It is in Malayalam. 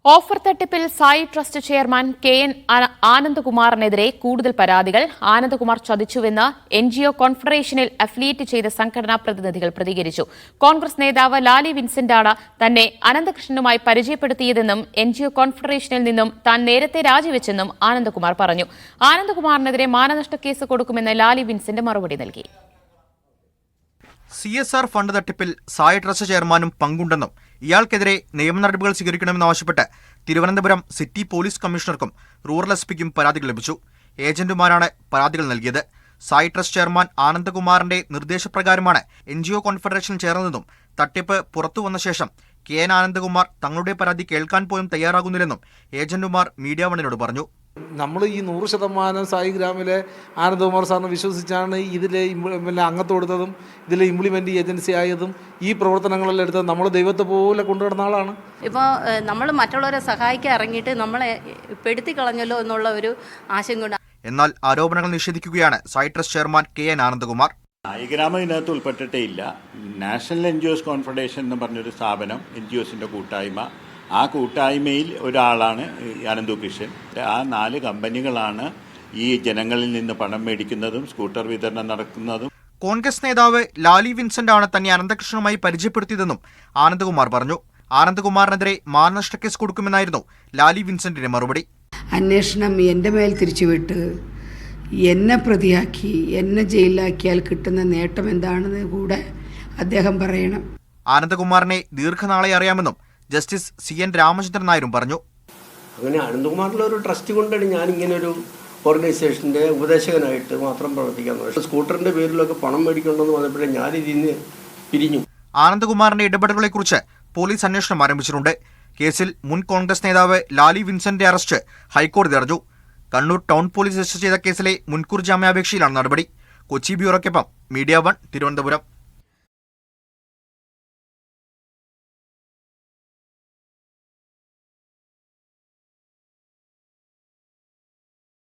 ഓഫർ തട്ടിപ്പിൽ സായി ട്രസ്റ്റ് ചെയർമാൻ കെ.എൻ. ആനന്ദകുമാറിനെതിരെ കൂടുതൽ പരാതികൾ. ആനന്ദകുമാർ ചതിച്ചുവെന്ന് എൻജിഒ കോൺഫെഡറേഷനിൽ അഫിലിയേറ്റ് ചെയ്ത സംഘടനാ പ്രതിനിധികൾ പ്രതികരിച്ചു. കോൺഗ്രസ് നേതാവ് ലാലി വിൻസെന്റാണ് തന്നെ അനന്തകൃഷ്ണനുമായി പരിചയപ്പെടുത്തിയതെന്നും എൻജിഒ കോൺഫെഡറേഷനിൽ നിന്നും താൻ നേരത്തെ രാജിവെച്ചെന്നും ആനന്ദകുമാർ പറഞ്ഞു. ആനന്ദകുമാറിനെതിരെ മാനനഷ്ട കേസ് കൊടുക്കുമെന്ന് ലാലി വിൻസെന്റ് മറുപടി നൽകി. CSR ഫണ്ട് തട്ടിപ്പിൽ സായി ട്രസ്റ്റ് ചെയർമാനും പങ്കുണ്ടെന്നും ഇയാൾക്കെതിരെ നിയമ നടപടികൾ സ്വീകരിക്കണമെന്നാവശ്യപ്പെട്ട് തിരുവനന്തപുരം സിറ്റി പോലീസ് കമ്മീഷണർക്കും റൂറൽ എസ്.പിക്കും പരാതികൾ ലഭിച്ചു. ഏജന്റുമാരാണ് പരാതികൾ നൽകിയത്. സായി ട്രസ്റ്റ് ചെയർമാൻ ആനന്ദകുമാറിന്റെ നിർദ്ദേശപ്രകാരമാണ് എൻജിഒ കോൺഫെഡറേഷൻ ചേർന്നതെന്നും തട്ടിപ്പ് പുറത്തുവന്ന ശേഷം കെ.എൻ. ആനന്ദകുമാർ തങ്ങളുടെ പരാതി കേൾക്കാൻ പോലും തയ്യാറാകുന്നില്ലെന്നും ഏജന്റുമാർ മീഡിയ വണ്ണിനോട് പറഞ്ഞു. നമ്മൾ ഈ 100% സായി ഗ്രാമിലെ ആനന്ദകുമാർ സാറിനെ വിശ്വസിച്ചാണ് ഇതിലെ അംഗത്വം എടുത്തതും ഇതിലെ ഇംപ്ലിമെൻ്റ് ഏജൻസി ആയതും ഈ പ്രവർത്തനങ്ങളെല്ലാം എടുത്തത് നമ്മൾ ദൈവത്തെ പോലെ കൊണ്ടുവരുന്ന ആളാണ്. ഇപ്പോൾ നമ്മൾ മറ്റുള്ളവരെ സഹായിക്കാൻ ഇറങ്ങിയിട്ട് നമ്മളെ പെടുത്തി കളഞ്ഞല്ലോ എന്നുള്ള ഒരു ആശങ്ക. എന്നാൽ ആരോപണങ്ങൾ നിഷേധിക്കുകയാണ് Sai trust chairman K N. Anandakumar. Sai ഗ്രാമം ഇതിനകത്ത് ഉൾപ്പെട്ടിട്ടേ ഇല്ല. നാഷണൽ എൻജിഒസ് കോൺഫെഡറേഷൻ എന്ന് പറഞ്ഞൊരു സ്ഥാപനം, എൻജിഒസിൻ്റെ കൂട്ടായ്മ, ആ കൂട്ടായ്മയിൽ ഒരാളാണ് അനന്തകൃഷ്ണൻ. ആ 4 കമ്പനികളാണ് ഈ ജനങ്ങളിൽ നിന്ന് പണം മേടിക്കുന്നതും സ്കൂട്ടർ വിതരണം നടക്കുന്നതും. കോൺഗ്രസ് നേതാവ് ലാലി വിൻസെന്റ് ആണ് തന്നെ അനന്തകൃഷ്ണനുമായി പരിചയപ്പെടുത്തിയതെന്നും ആനന്ദകുമാർ പറഞ്ഞു. ആനന്ദകുമാറിനെതിരെ മാനനഷ്ട കേസ് കൊടുക്കുമെന്നായിരുന്നു ലാലി വിൻസെന്റിന്റെ മറുപടി. അന്വേഷണം എൻ്റെ മേൽ തിരിച്ചുവിട്ട് എന്നെ പ്രതിയാക്കി എന്നെ ജയിലിലാക്കിയാൽ കിട്ടുന്ന നേട്ടം എന്താണെന്ന് കൂടെ അദ്ദേഹം പറയണം. ആനന്ദകുമാറിനെ ദീർഘനാളെ അറിയാമെന്നും ജസ്റ്റിസ് CN രാമചന്ദ്രൻ നായരും പറഞ്ഞു. അങ്ങനെ ആനന്ദകുമാറിലെ ഒരു ട്രസ്റ്റ് കൊണ്ടാണ് ഞാൻ ഇങ്ങനെ ഒരു ഓർഗനൈസേഷൻ്റെ ഉപദേശകനായിട്ട് മാത്രം പ്രവർത്തിക്കാൻ തുടങ്ങി. സ്കൂട്ടറിന്റെ പേരിലൊക്കെ പണം മേടിക്കണമെന്ന് പറഞ്ഞപ്പോഴേ ഞാൻ ഇതിൽ നിന്ന് പിരിഞ്ഞു. ആനന്ദകുമാറിന്റെ ഇടപെടലുകളെക്കുറിച്ച് പോലീസ് അന്വേഷണം ആരംഭിച്ചിട്ടുണ്ട്. കേസിൽ മുൻ കോൺഗ്രസ് നേതാവ് ലാലി വിൻസെന്റിന്റെ അറസ്റ്റ് ഹൈക്കോടതി അറിഞ്ഞു. കണ്ണൂർ ടൗൺ പോലീസ് രജിസ്റ്റർ ചെയ്ത കേസിലെ മുൻകൂർ ജാമ്യാപേക്ഷയിലാണ് നടപടി. കൊച്ചി ബ്യൂറോയ്ക്കൊപ്പം മീഡിയ 1 തിരുവനന്തപുരം.